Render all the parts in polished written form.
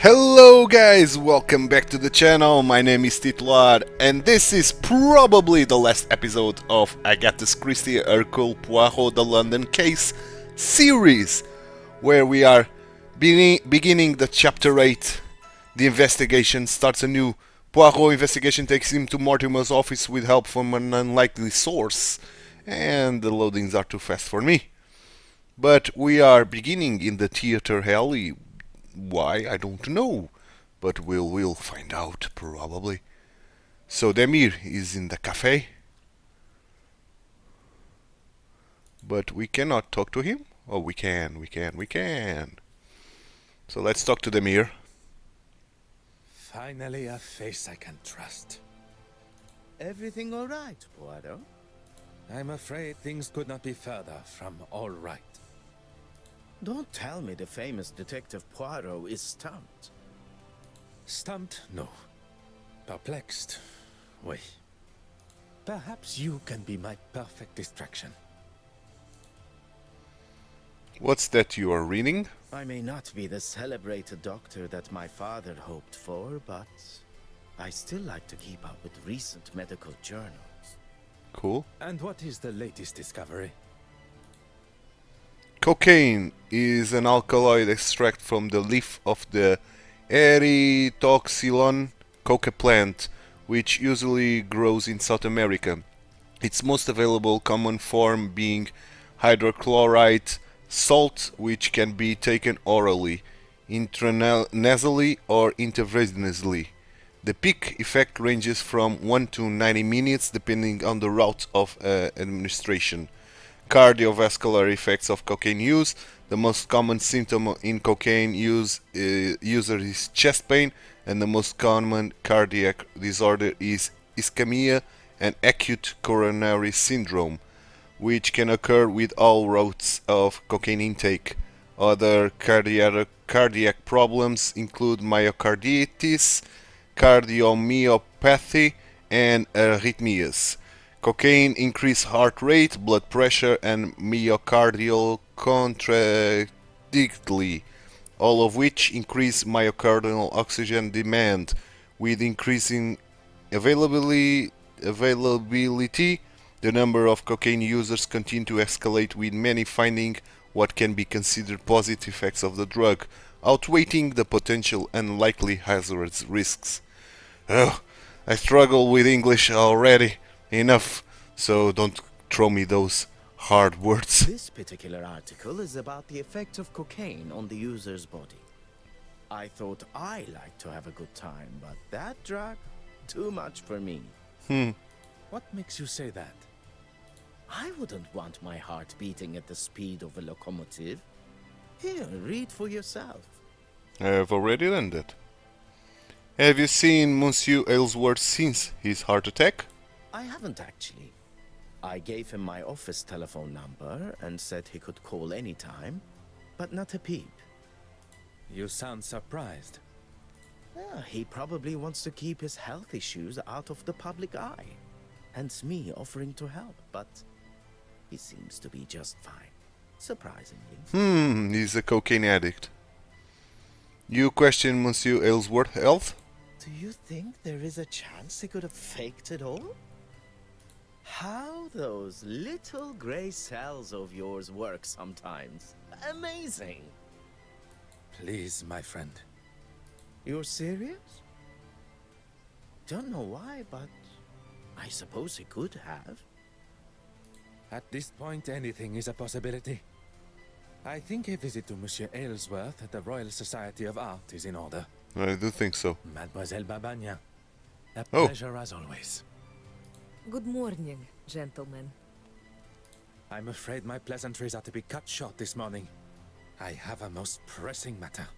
Hello guys, welcome back to the channel. My name is titular and this is probably the last episode of Agatha Christie Hercule Poirot The London Case series, where we are beginning the chapter 8. The investigation starts anew. Poirot investigation takes him to Mortimer's office with help from an unlikely source, and the loadings are too fast for me. But we are beginning in the theater alley. Why, I don't know, but we'll find out probably. So Demir is in the cafe, but we cannot talk to him. Oh, we can. So let's talk to Demir. Finally, a face I can trust. Everything all right, Poirot? I'm afraid things could not be further from all right. Don't tell me the famous Detective Poirot is stumped. Stumped? No. Perplexed? Oui. Perhaps you can be my perfect distraction. What's that you are reading? I may not be the celebrated doctor that my father hoped for, but I still like to keep up with recent medical journals. Cool. And what is the latest discovery? Cocaine is an alkaloid extract from the leaf of the Erythoxylon coca plant, which usually grows in South America. Its most available common form being hydrochloride salt, which can be taken orally, intranasally or intravenously. The peak effect ranges from 1 to 90 minutes depending on the route of administration. Cardiovascular effects of cocaine use. The most common symptom in cocaine user is chest pain, and the most common cardiac disorder is ischemia and acute coronary syndrome, which can occur with all routes of cocaine intake. Other cardiac problems include myocarditis, cardiomyopathy, and arrhythmias. Cocaine increases heart rate, blood pressure, and myocardial contractility, all of which increase myocardial oxygen demand. With increasing availability, the number of cocaine users continue to escalate, with many finding what can be considered positive effects of the drug, outweighing the potential and likely hazardous risks. Oh, I struggle with English already. Enough, so don't throw me those hard words. This particular article is about the effect of cocaine on the user's body. I thought I liked to have a good time, but that drug, too much for me. What makes you say that? I wouldn't want my heart beating at the speed of a locomotive. Here, read for yourself. I have already done that. Have you seen Monsieur Aylesworth since his heart attack? I haven't actually. I gave him my office telephone number and said he could call anytime, but not a peep. You sound surprised. He probably wants to keep his health issues out of the public eye. Hence me offering to help, but he seems to be just fine. Surprisingly. He's a cocaine addict. You question Monsieur Aylesworth's health? Do you think there is a chance he could have faked it all? How those little gray cells of yours work sometimes. Amazing. Please, my friend. You're serious? Don't know why, but I suppose he could have. At this point, anything is a possibility. I think a visit to Monsieur Aylesworth at the Royal Society of Art is in order. I do think so. Mademoiselle Babagna, a Oh. pleasure as always. Good morning, gentlemen. I'm afraid my pleasantries are to be cut short this morning. I have a most pressing matter.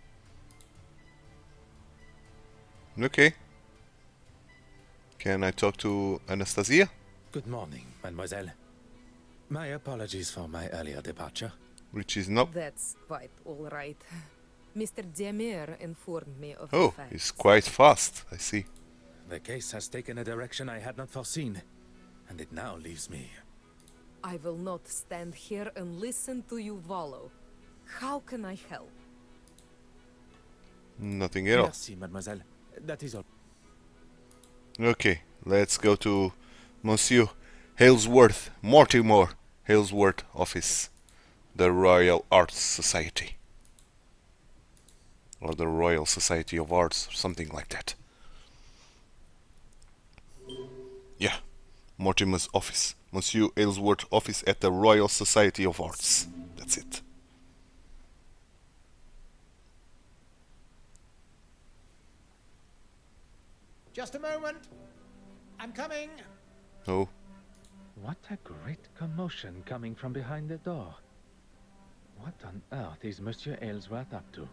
Okay. Can I talk to Anastasia? Good morning, mademoiselle. My apologies for my earlier departure. Which is not. That's quite all right. Mr. Demir informed me of the Oh, facts. it's quite fast, I see. The case has taken a direction I had not foreseen, and it now leaves me. I will not stand here and listen to you wallow. How can I help? Nothing at all. Merci, mademoiselle. That is all. Okay, let's go to Monsieur Halesworth, Mortimer Halesworth office, the Royal Arts Society. Or the Royal Society of Arts, or something like that. Yeah, Mortimer's office. Monsieur Halesworth office at the Royal Society of Arts. That's it. Just a moment. I'm coming. Oh, What a great commotion coming from behind the door. What on earth is Monsieur Aylesworth up to?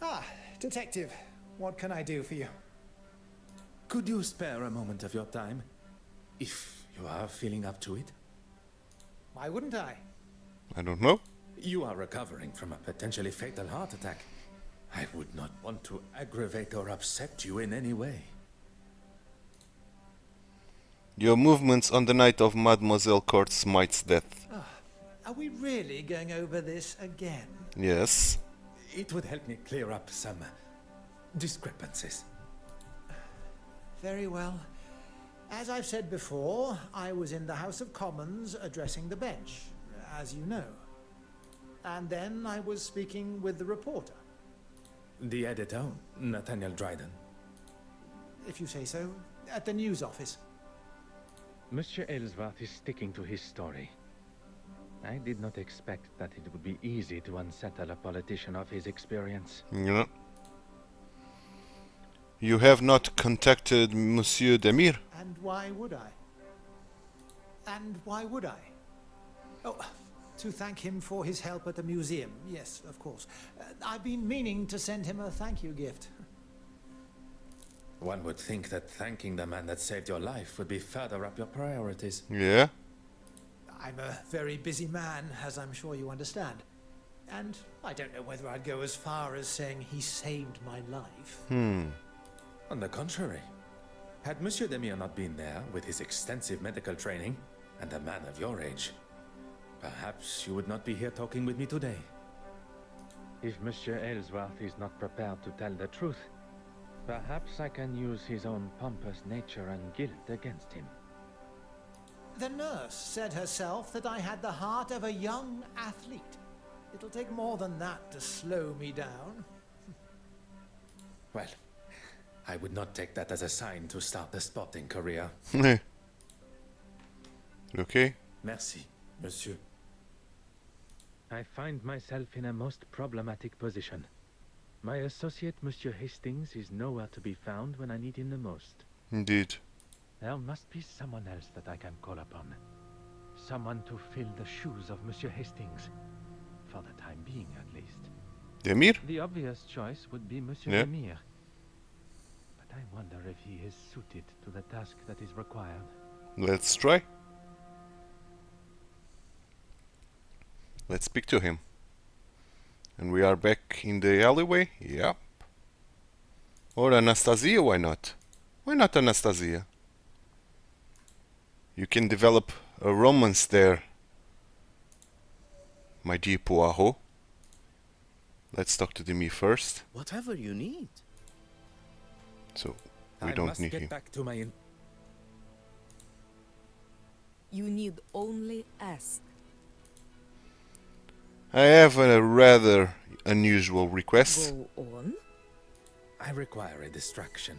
Ah, detective. What can I do for you? Could you spare a moment of your time? If you are feeling up to it? Why wouldn't I? I don't know. You are recovering from a potentially fatal heart attack. I would not want to aggravate or upset you in any way. Your movements on the night of Mademoiselle Court Smite's death. Are we really going over this again? Yes. It would help me clear up some discrepancies. Very well. As I've said before, I was in the House of Commons addressing the bench, as you know. And then I was speaking with the reporter. The editor, Nathaniel Dryden. If you say so, at the news office. Monsieur Aylesworth is sticking to his story. I did not expect that it would be easy to unsettle a politician of his experience. Yeah. You have not contacted Monsieur Demir? And why would I? And why would I? Oh, to thank him for his help at the museum. Yes, of course. I've been meaning to send him a thank you gift. One would think that thanking the man that saved your life would be further up your priorities. Yeah. I'm a very busy man, as I'm sure you understand. And I don't know whether I'd go as far as saying he saved my life. On the contrary, had Monsieur Demir not been there with his extensive medical training and a man of your age, perhaps you would not be here talking with me today. If Monsieur Aylesworth is not prepared to tell the truth, perhaps I can use his own pompous nature and guilt against him. The nurse said herself that I had the heart of a young athlete. It'll take more than that to slow me down. Well, I would not take that as a sign to start a sporting career. Okay. Merci, monsieur. I find myself in a most problematic position. My associate, Monsieur Hastings, is nowhere to be found when I need him the most. Indeed. There must be someone else that I can call upon. Someone to fill the shoes of Monsieur Hastings. For the time being, at least. Demir? The obvious choice would be Monsieur Yeah. Demir. But I wonder if he is suited to the task that is required. Let's try. Let's speak to him. And we are back in the alleyway? Yep. Or Anastasia, why not? Why not Anastasia? You can develop a romance there, my dear Poirot. Let's talk to Demi first. Whatever you need. So, we I don't must need get him. back to my You need only ask. I have a rather unusual request. Go on. I require a distraction.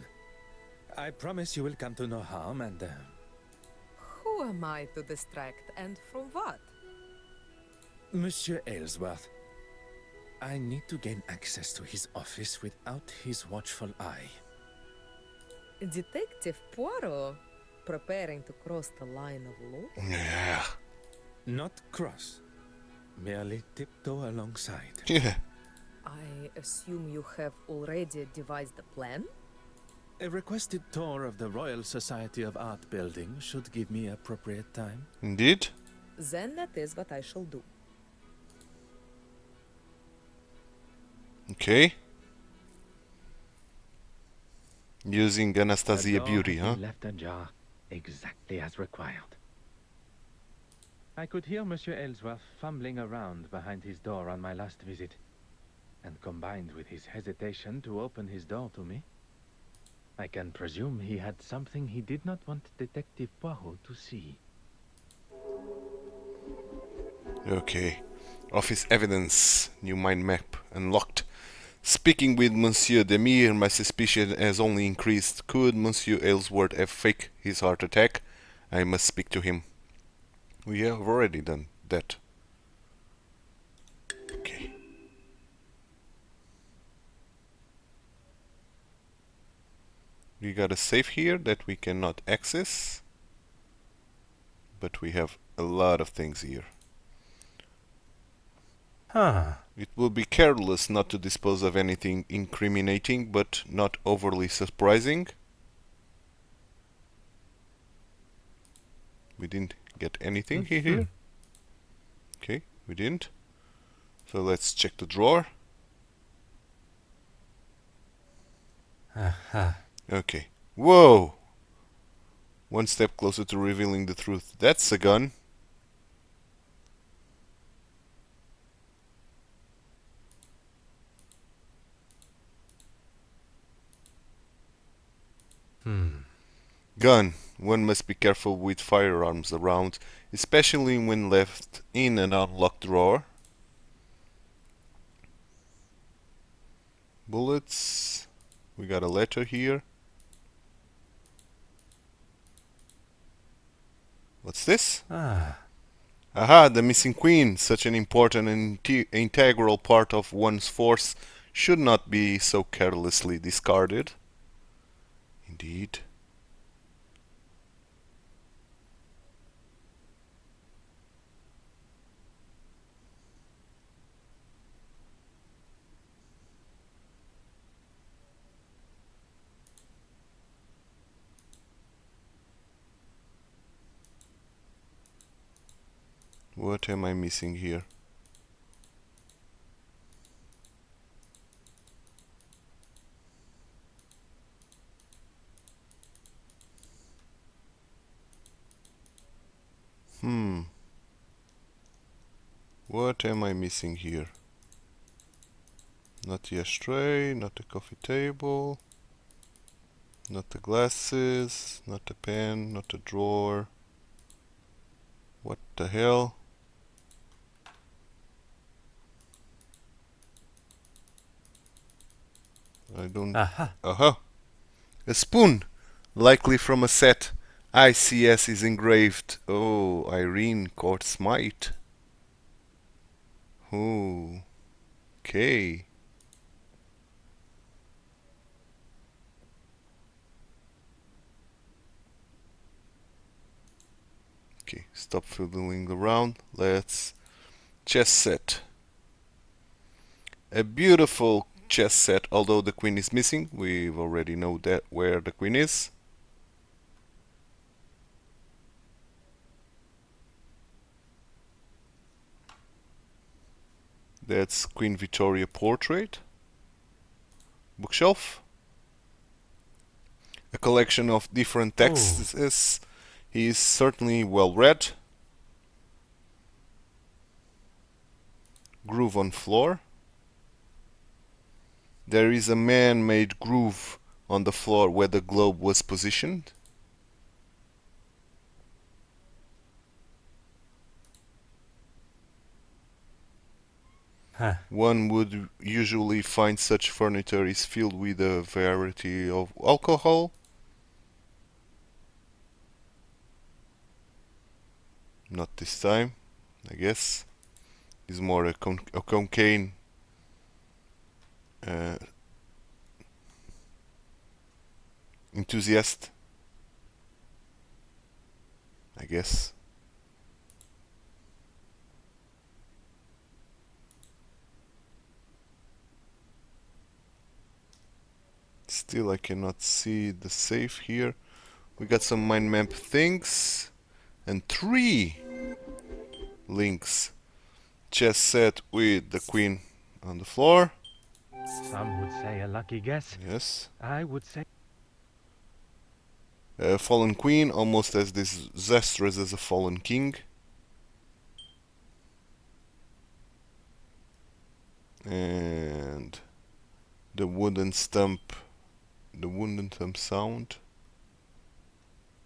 I promise you will come to no harm and... Who am I to distract and from what? Monsieur Aylesworth, I need to gain access to his office without his watchful eye. Detective Poirot, preparing to cross the line of law? Yeah. Not cross, merely tiptoe alongside. Yeah. I assume you have already devised a plan? A requested tour of the Royal Society of Art building should give me appropriate time. Indeed. Then that is what I shall do. Okay. Using The Anastasia door Beauty, had huh? been left ajar, exactly as required. I could hear Monsieur Aylesworth fumbling around behind his door on my last visit. and combined with his hesitation to open his door to me, I can presume he had something he did not want Detective Poirot to see. Okay. Office evidence. New mind map unlocked. Speaking with Monsieur Demire, my suspicion has only increased. Could Monsieur Aylesworth have faked his heart attack? I must speak to him. We have already done that. Okay. We got a safe here that we cannot access. But we have a lot of things here. It would be careless not to dispose of anything incriminating, but not overly surprising. We didn't get anything here. Okay, we didn't. So let's check the drawer. Okay. Whoa! One step closer to revealing the truth. That's a gun. Gun. One must be careful with firearms around, especially when left in an unlocked drawer. Bullets. We got a letter here. What's this? Aha, the missing queen. Such an important and integral part of one's force should not be so carelessly discarded. Indeed. What am I missing here? What am I missing here? Not the ashtray, not the coffee table, not the glasses, not the pen, not the drawer. What the hell? I don't... Aha! A spoon! Likely from a set. ICS is engraved. Oh, Irene Court Smite. Oh, okay. Okay, stop fiddling around. Let's... Chess set. A beautiful chess set, although the queen is missing. We already know that where the queen is. That's Queen Victoria portrait. Bookshelf. A collection of different texts. He is certainly well read. Groove on floor. There is a man-made groove on the floor where the globe was positioned. One would usually find such furniture is filled with a variety of alcohol. Not this time, I guess. It's more a cocaine enthusiast, I guess. Still I cannot see the safe here. We got some mind map things and 3 links. Chess set with the queen on the floor. Some would say a lucky guess. Yes. I would say... A fallen queen, almost as disastrous as a fallen king. And The wooden stump. The wooden thumb sound.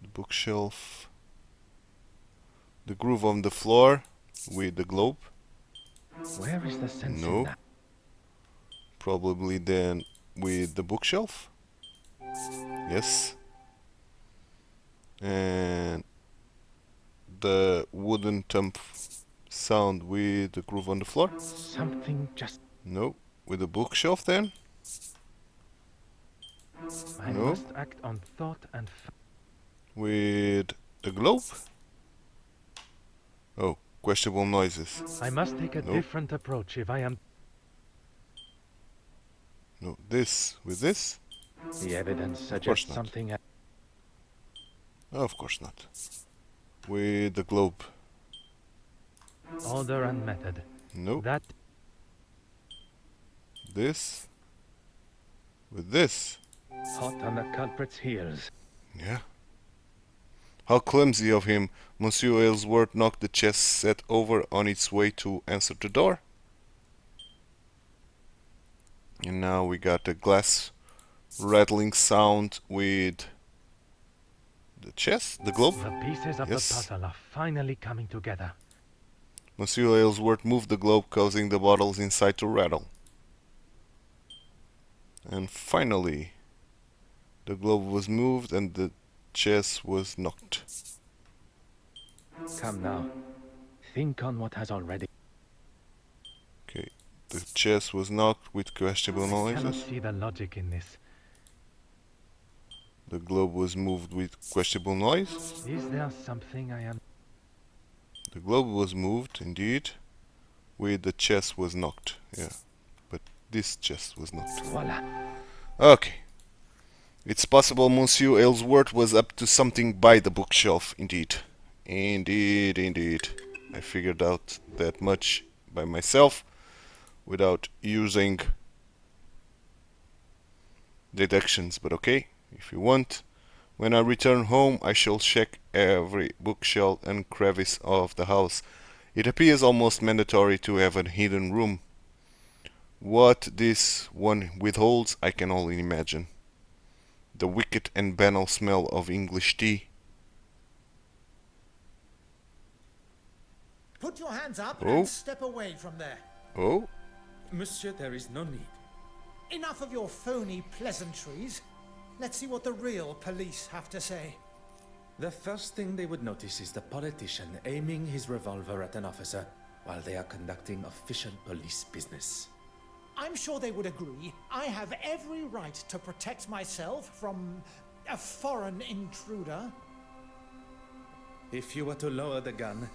The bookshelf. The groove on the floor with the globe. Where is the sense in No. that? Probably then with the bookshelf. Yes. And the wooden thumb sound with the groove on the floor. Something just... No. With the bookshelf then. I No. must act on thought and... With the globe. Oh, questionable noises. I must take a Nope. different approach if I am... No, this with this. The evidence course suggests not. something... Of course not. With the globe. Order and method. No. That... This. With this. Hot on the culprit's heels. Yeah. How clumsy of him. Monsieur Aylesworth knocked the chess set over on its way to answer the door. And now we got a glass rattling sound with the chess, the globe. The pieces of Yes. the puzzle are finally coming together. Monsieur Aylesworth moved the globe, causing the bottles inside to rattle. And finally, the globe was moved and the chess was knocked. Come now. Think on what has already... Okay, the chess was knocked with questionable I cannot noises. see the logic in this. The globe was moved with questionable noise. Is there something I am... The globe was moved, indeed, with the chess was knocked. Yeah, but this chess was knocked. Voila. Okay. It's possible Monsieur Aylesworth was up to something by the bookshelf, indeed. Indeed. I figured out that much by myself without using deductions, but okay, if you want. When I return home, I shall check every bookshelf and crevice of the house. It appears almost mandatory to have a hidden room. What this one withholds, I can only imagine. The wicked and banal smell of English tea. Put your hands up Oh. and step away from there. Oh, Monsieur, there is no need. Enough of your phony pleasantries. Let's see what the real police have to say. The first thing they would notice is the politician aiming his revolver at an officer while they are conducting official police business. I'm sure they would agree. I have every right to protect myself from a foreign intruder. If you were to lower the gun,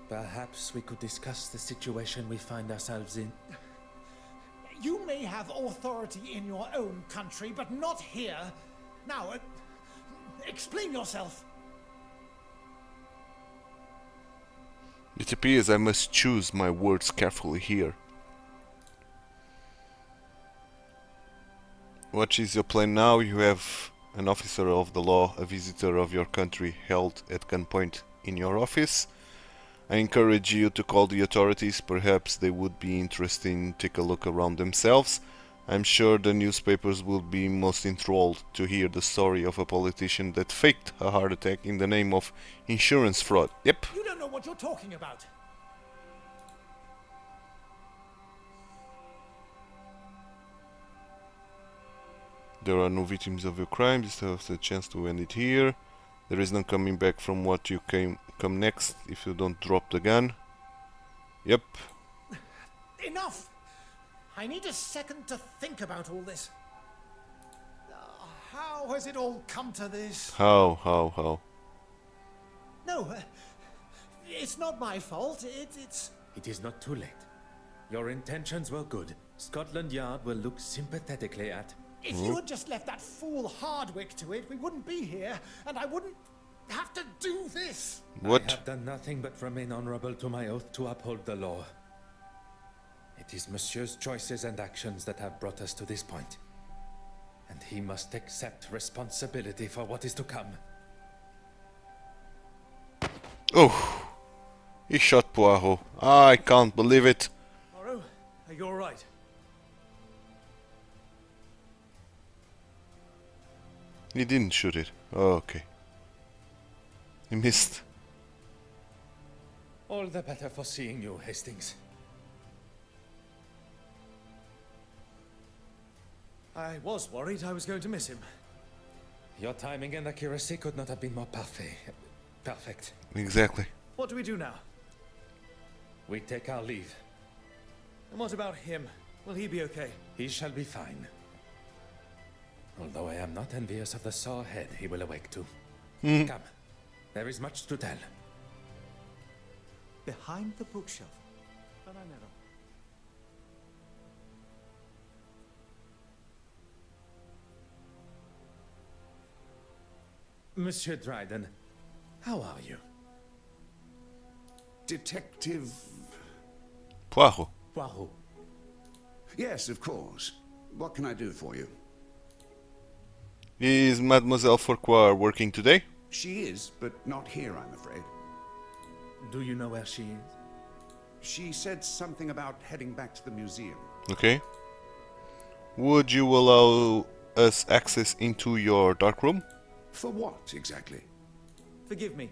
perhaps we could discuss the situation we find ourselves in. You may have authority in your own country, but not here. Now, explain yourself. it appears I must choose my words carefully here. What is your plan now? You have an officer of the law, a visitor of your country, held at gunpoint in your office. I encourage you to call the authorities. Perhaps they would be interested in take a look around themselves. I'm sure the newspapers will be most enthralled to hear the story of a politician that faked a heart attack in the name of insurance fraud. Yep. You don't know what you're talking about. There are no victims of your crime. You still have the chance to end it here. There is no coming back from what you come next if you don't drop the gun. Yep. Enough! I need a second to think about all this. How has it all come to this? How? No, it's not my fault. It's... It is not too late. Your intentions were good. Scotland Yard will look sympathetically at... If you had just left that fool Hardwick to it, we wouldn't be here, and I wouldn't have to do this. What? I have done nothing but remain honorable to my oath to uphold the law. It is Monsieur's choices and actions that have brought us to this point. And he must accept responsibility for what is to come. Oh, he shot Poirot. I can't believe it. Poirot, are you all right? He didn't shoot it. Oh, okay. He missed. All the better for seeing you, Hastings. I was worried I was going to miss him. Your timing and accuracy could not have been more perfect. Exactly. What do we do now? We take our leave. And what about him? Will he be okay? He shall be fine. Although I am not envious of the sore head he will awake to. Come, there is much to tell. Behind the bookshelf. Monsieur Dryden, how are you? Detective... Poirot. Poirot. Yes, of course. What can I do for you? Is Mademoiselle Farquhar working today? She is, but not here, I'm afraid. Do you know where she is? She said something about heading back to the museum. Okay. Would you allow us access into your dark room? For what, exactly? Forgive me.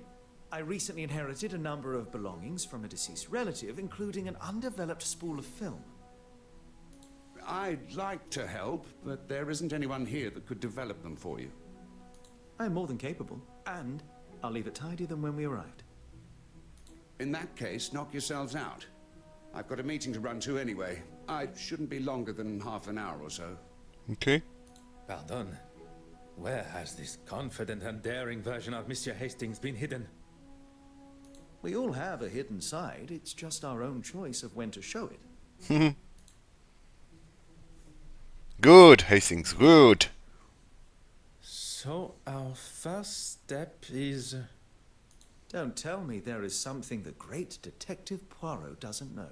I recently inherited a number of belongings from a deceased relative, including an undeveloped spool of film. I'd like to help, but there isn't anyone here that could develop them for you. I'm more than capable, and I'll leave it tidier than when we arrived. In that case, knock yourselves out. I've got a meeting to run to anyway. I shouldn't be longer than half an hour or so. Okay. Pardon. Where has this confident and daring version of Monsieur Hastings been hidden? We all have a hidden side. It's just our own choice of when to show it. Good, Hastings, good. So our first step is... Don't tell me there is something the great Detective Poirot doesn't know.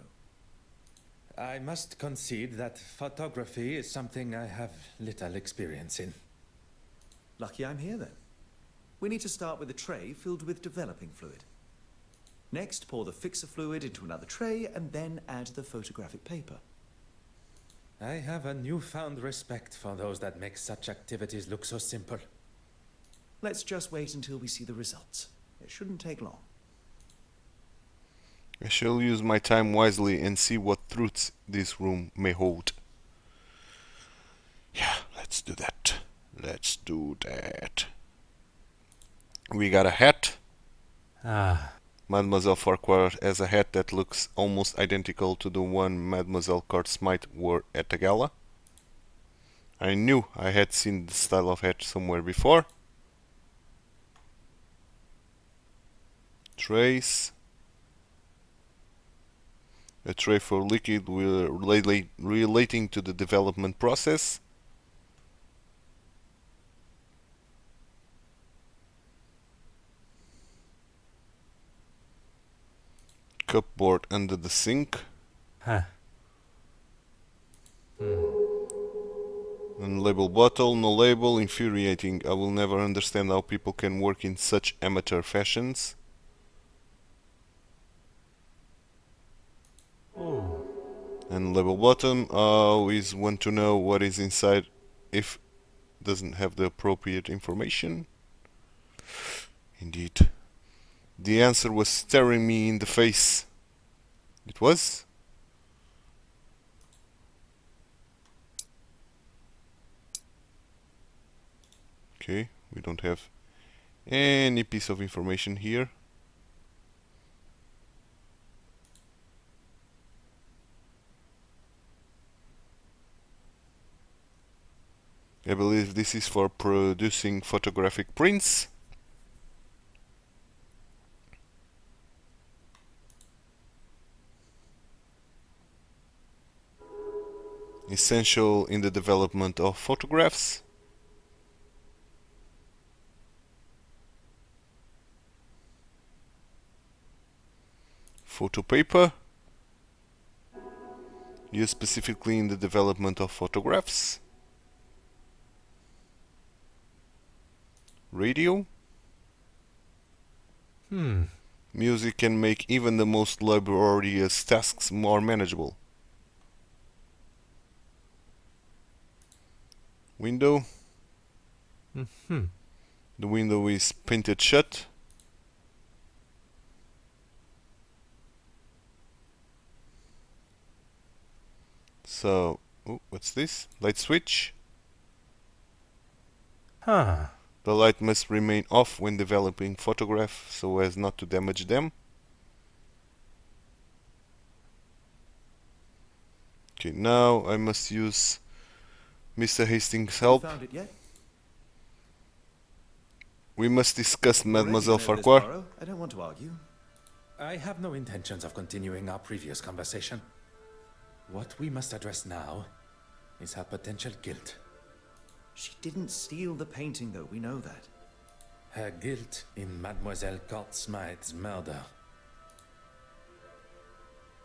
I must concede that photography is something I have little experience in. Lucky I'm here, then. We need to start with a tray filled with developing fluid. Next, pour the fixer fluid into another tray, and then add the photographic paper. I have a newfound respect for those that make such activities look so simple. Let's just wait until we see the results. It shouldn't take long. I shall use my time wisely and see what truths this room may hold. Yeah, let's do that. Let's do that. We got a hat. Mademoiselle Farquhar has a hat that looks almost identical to the one Mademoiselle Smythe wore at the gala. I knew I had seen the style of hat somewhere before. Trace. A tray for liquid relating to the development process. Cupboard under the sink. Unlabeled bottle, no label, infuriating. I will never understand how people can work in such amateur fashions. Unlabeled bottom. Always want to know what is inside if doesn't have the appropriate information. Indeed. The answer was staring me in the face. It was? Okay, we don't have any piece of information here. I believe this is for producing photographic prints. Essential in the development of photographs. Photo paper. Used specifically in the development of photographs. Radio. Music can make even the most laborious tasks more manageable. Window. The window is painted shut. So, oh, what's this? Light switch. Huh. The light must remain off when developing photograph so as not to damage them. Okay, now I must use Mr. Hastings' help. Found it yet? We must discuss Already Mademoiselle you know this, Farquhar. Poirot. I don't want to argue. I have no intentions of continuing our previous conversation. What we must address now is her potential guilt. She didn't steal the painting, though. We know that. Her guilt in Mademoiselle Smythe's murder.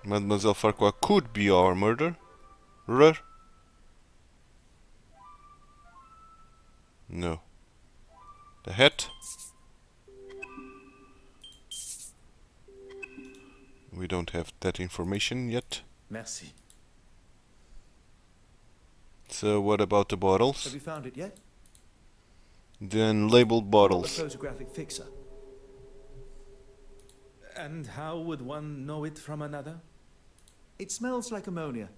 Mademoiselle Farquhar could be our murderer. No. The hat. We don't have that information yet. Merci. So what about the bottles? Have you found it yet? The unlabeled The bottles. photographic fixer. And how would one know it from another? It smells like ammonia.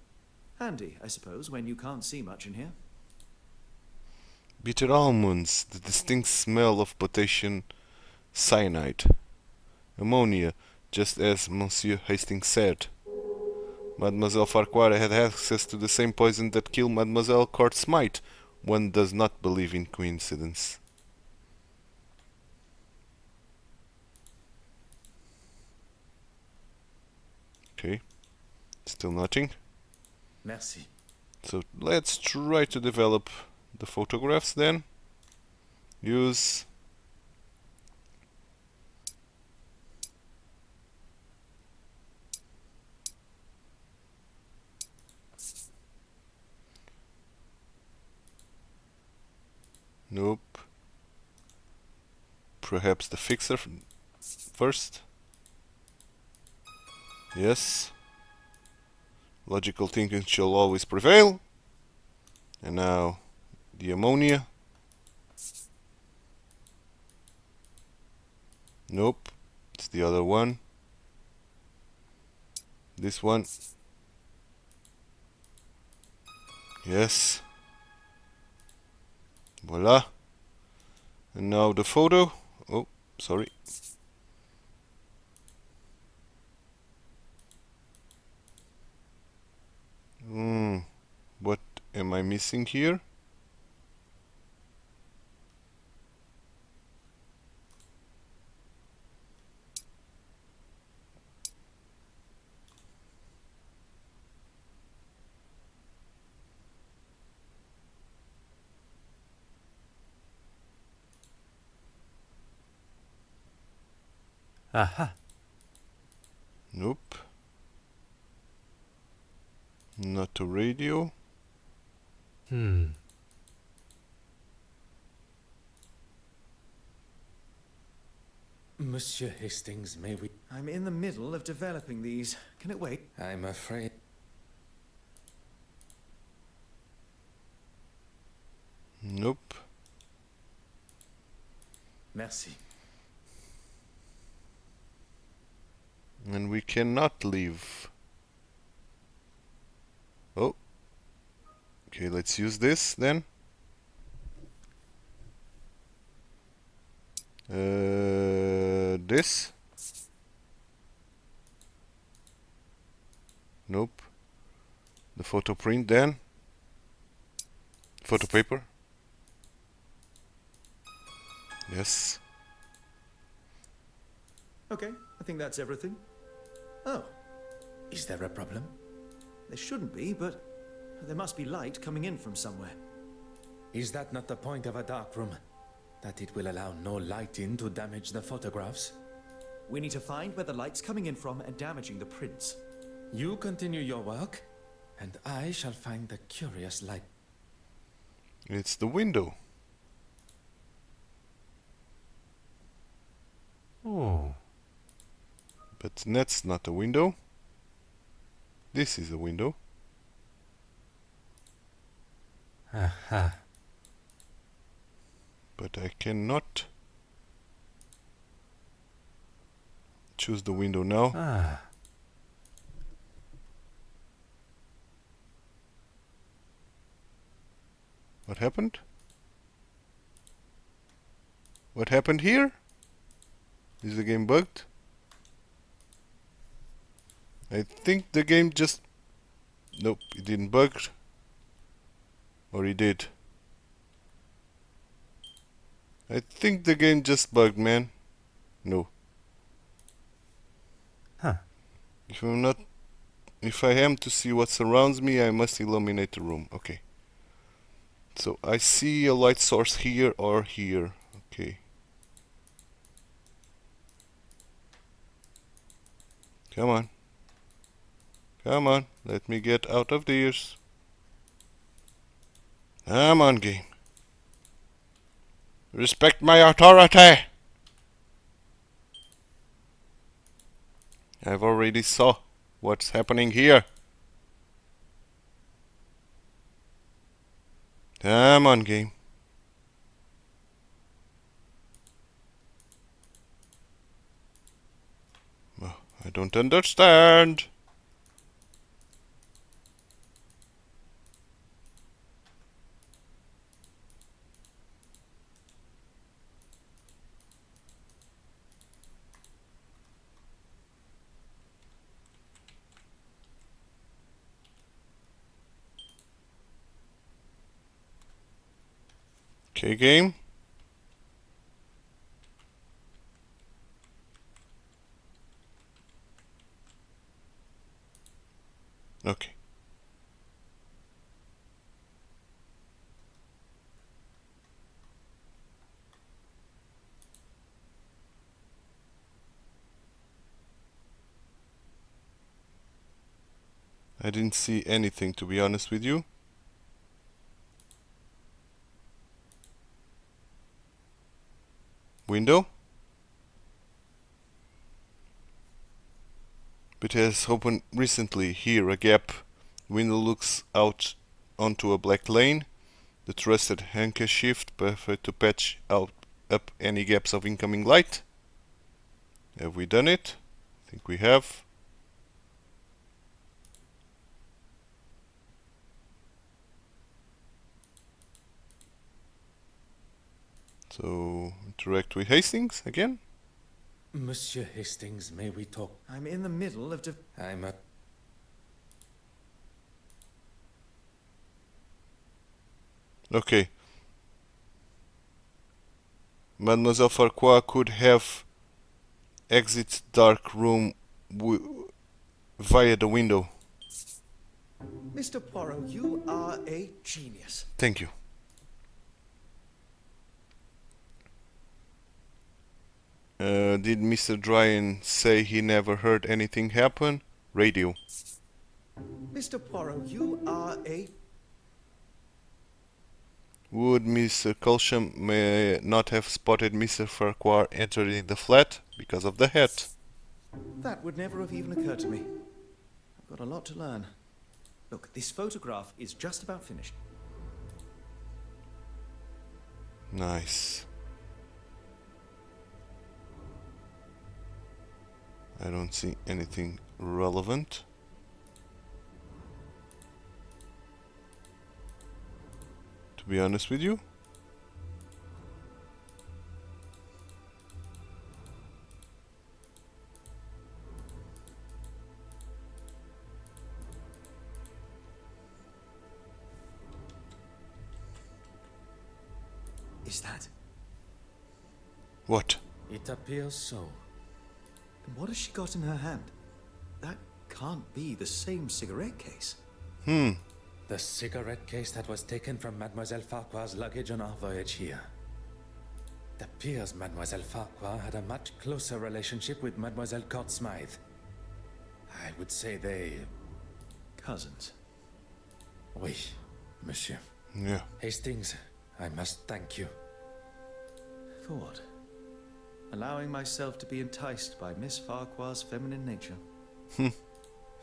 Handy, I suppose, when you can't see much in here. Bitter almonds, the distinct smell of potassium cyanide. Ammonia, just as Monsieur Hastings said. Mademoiselle Farquhar had access to the same poison that killed Mademoiselle Smythe. One does not believe in coincidence. Okay, still nothing. Merci. So let's try to develop the photographs then. Use nope. Perhaps the fixer first. Yes. Logical thinking shall always prevail. And now the ammonia. Nope. It's the other one. This one. Yes. Voila. And now the photo. Oh, sorry. What am I missing here? Aha. Nope. Not a radio. Monsieur Hastings, may we... I'm in the middle of developing these. Can it wait? I'm afraid... Nope. Merci. And we cannot leave. Oh. Okay, let's use this then. This. Nope. The photo print then. Photo paper. Yes. Okay, I think that's everything. Oh, Is there a problem? there shouldn't be, but there must be light coming in from somewhere. Is that not the point of a dark room? That it will allow no light in to damage the photographs? We need to find where the light's coming in from and damaging the prints. You continue your work, and I shall find the curious light. It's the window. Oh. But that's not a window. This is a window. Aha. But I cannot choose the window now. Ah. What happened? What happened here? Is the game bugged? I think the game just... Nope, it didn't bug. Or it did. I think the game just bugged, man. No. Huh. If I am to see what surrounds me, I must illuminate the room. Okay. So I see a light source here or here. Okay. Come on. Come on. Let me get out of these. Come on, game. Respect my authority. I've already saw what's happening here. Come on, game. Oh, I don't understand. Okay, game. Okay. I didn't see anything, to be honest with you. Window. It has opened recently. Here, a gap. Window looks out onto a black lane. The trusted handkerchief perfect to patch out up any gaps of incoming light. Have we done it? I think we have. So, interact with Hastings again. Monsieur Hastings, may we talk? I'm in the middle of I'm a... Okay. Mademoiselle Farquhar could have exit dark room via the window. Mr. Poirot, you are a genius. Thank you. Did Mr. Dryan say he never heard anything happen? Radio. Mr. Poirot, you are a... Would Mr. Colsham may not have spotted Mr. Farquhar entering the flat because of the hat? That would never have even occurred to me. I've got a lot to learn. Look, this photograph is just about finished. Nice. I don't see anything relevant. To be honest with you. Is that? What? It appears so. And what has she got in her hand? That can't be the same cigarette case. The cigarette case that was taken from Mademoiselle Farquhar's luggage on our voyage here. It appears Mademoiselle Farquhar had a much closer relationship with Mademoiselle Court Smythe. I would say they... Cousins. Oui, monsieur. Yeah. Hastings, I must thank you. For what? Allowing myself to be enticed by Miss Farquhar's feminine nature.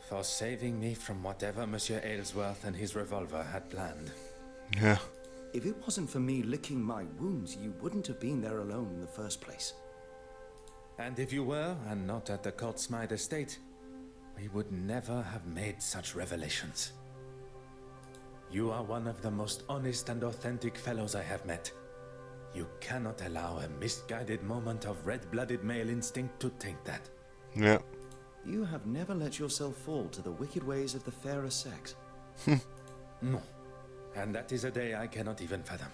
For saving me from whatever Monsieur Aylesworth and his revolver had planned. Yeah. If it wasn't for me licking my wounds, you wouldn't have been there alone in the first place. And if you were, and not at the Courtsmith estate, we would never have made such revelations. You are one of the most honest and authentic fellows I have met. You cannot allow a misguided moment of red-blooded male instinct to taint that. Yeah. You have never let yourself fall to the wicked ways of the fairer sex. No. And that is a day I cannot even fathom.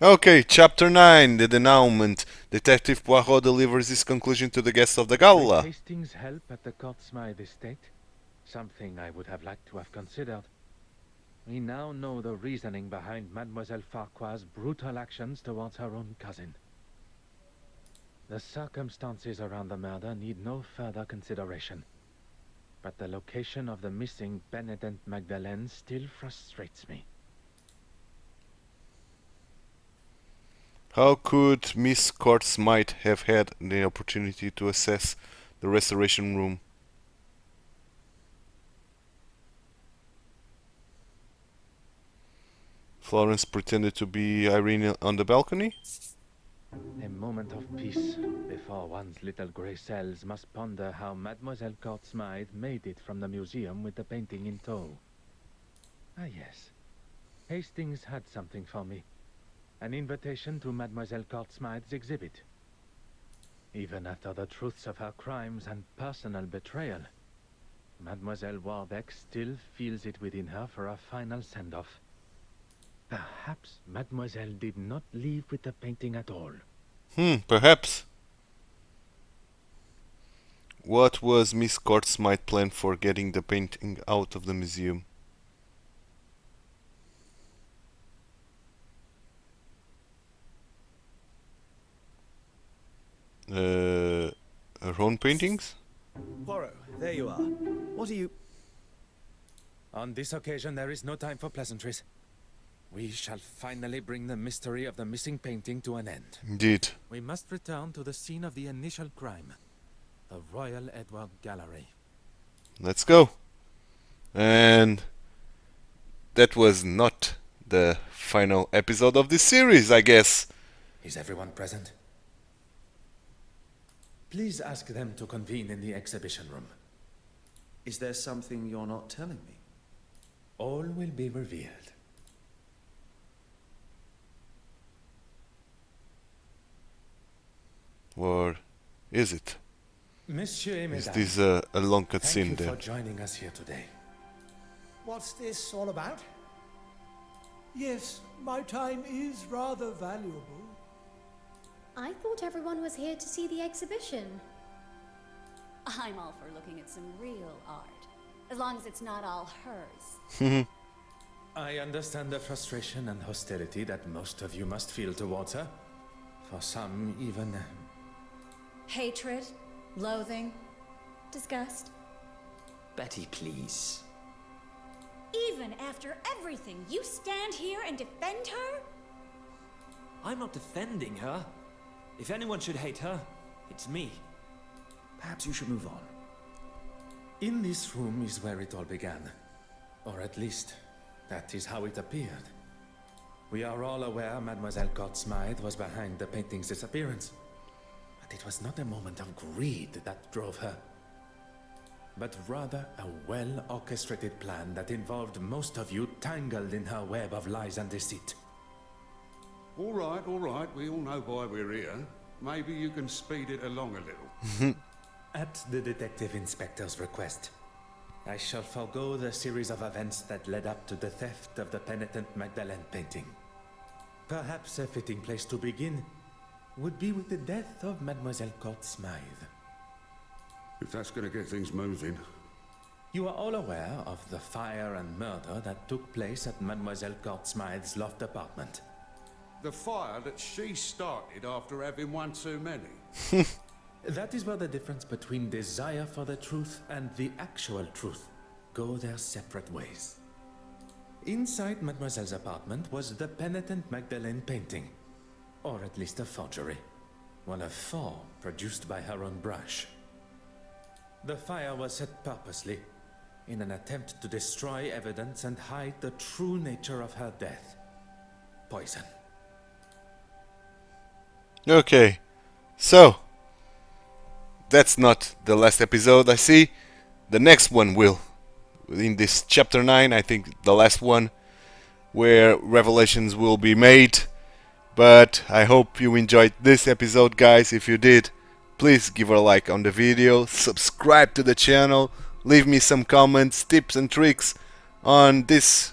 Okay, Chapter 9, The Denouement. Detective Poirot delivers his conclusion to the guests of the gala. With Hastings' help at the Courtsmith estate, something I would have liked to have considered, we now know the reasoning behind Mademoiselle Farquhar's brutal actions towards her own cousin. The circumstances around the murder need no further consideration, but the location of the missing penitent Magdalene still frustrates me. How could Miss Courtsmith have had the opportunity to access the restoration room? Florence pretended to be Irene on the balcony? A moment of peace before one's little grey cells must ponder how Mademoiselle Courtsmith made it from the museum with the painting in tow. Ah yes, Hastings had something for me. An invitation to Mademoiselle Courtsmith's exhibit. Even after the truths of her crimes and personal betrayal, Mademoiselle Warbeck still feels it within her for a final send-off. Perhaps Mademoiselle did not leave with the painting at all. Perhaps. What was Miss Courtsmith's plan for getting the painting out of the museum? Her own paintings? Poirot, there you are. What are you... On this occasion, there is no time for pleasantries. We shall finally bring the mystery of the missing painting to an end. Indeed. We must return to the scene of the initial crime, the Royal Edward Gallery. Let's go. And that was not the final episode of this series, I guess. Is everyone present? Please ask them to convene in the exhibition room. Is there something you're not telling me? All will be revealed. Or is it? Monsieur et Is Mesdames, this a long thank cutscene you then? for joining us here today. What's this all about? Yes, my time is rather valuable. I thought everyone was here to see the exhibition. I'm all for looking at some real art, as long as it's not all hers. I understand the frustration and hostility that most of you must feel towards her. For some, even... Hatred, loathing, disgust. Betty, please. Even after everything, you stand here and defend her? I'm not defending her. If anyone should hate her, it's me. Perhaps you should move on. In this room is where it all began. Or at least, that is how it appeared. We are all aware Mademoiselle Courtsmith was behind the painting's disappearance. But it was not a moment of greed that drove her, but rather a well-orchestrated plan that involved most of you tangled in her web of lies and deceit. All right, we all know why we're here. Maybe you can speed it along a little. At the detective inspector's request, I shall forego the series of events that led up to the theft of the penitent Magdalene painting. Perhaps a fitting place to begin would be with the death of Mademoiselle Courtsmith. If that's going to get things moving. You are all aware of the fire and murder that took place at Mademoiselle Courtsmith's loft apartment. The fire that she started after having one too many. That is where the difference between desire for the truth and the actual truth go their separate ways. Inside Mademoiselle's apartment was the penitent Magdalene painting, or at least a forgery, one of 4 produced by her own brush. The fire was set purposely, in an attempt to destroy evidence and hide the true nature of her death. Poison. Okay, so that's not the last episode, I see. The next one will. In this chapter 9, I think the last one, where revelations will be made. But I hope you enjoyed this episode, guys. If you did, please give a like on the video, subscribe to the channel, leave me some comments, tips and tricks on this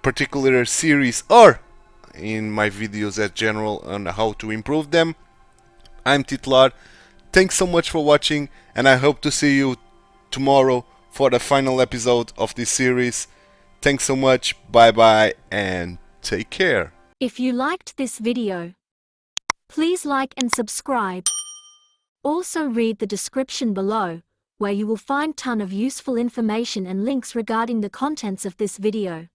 particular series or in my videos in general on how to improve them. I'm titular. Thanks so much for watching, and I hope to see you tomorrow for the final episode of this series. Thanks so much, bye bye, and take care. If you liked this video, please like and subscribe. Also read the description below, where you will find ton of useful information and links regarding the contents of this video.